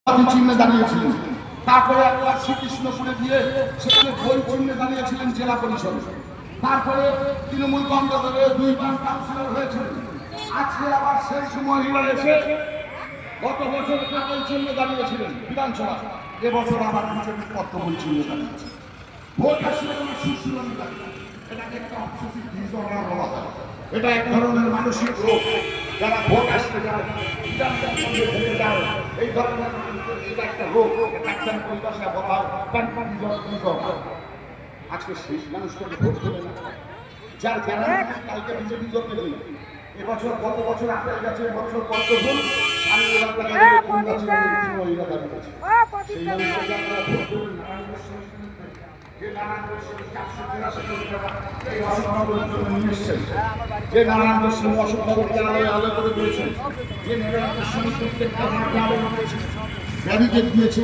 চিহ্নে দাঁড়িয়েছিলেন। তারপরে একবার শ্রীকৃষ্ণপুরে গিয়ে সেখানে ভোল চিহ্নে দাঁড়িয়েছিলেন জেলা পরিষদ। তারপরে তৃণমূল কংগ্রেসের 2বার কাউন্সিলর হয়েছিলেন। আজকে আবার সেই সময় এসে গত বছর ভোল চিহ্নে দাঁড়িয়েছিলেন বিধানসভা, এবছর আবার বিজেপির পদ্মফুল চিহ্নে দাঁড়িয়েছে। ভোট আসলে কোনো সুশীলন এটাকে একটা অবসেসিভ ডিসঅর্ডার বলা হয়। এটা এক ধরনের মানসিক রোগ। যারা ভোট আসতে যায় এই ধরনের এটা একটা রোগ, একটা পরিভাষা বলা হয় ডিসঅর্ডার। আজকে সেই মানুষটাকে ভোট দেবে না, যার গ্যারান্টি কালকে বিজেপি করতে দেবে। এবছর গত বছর আপনার কাছে বছর পদ্মফুল আমি যে নারায়ণ দর্শন অশোকনগরকে আলো করে দিয়েছেন, যে নারায়ণ দর্শন প্রত্যেকটা ব্যারিকেড দিয়েছে।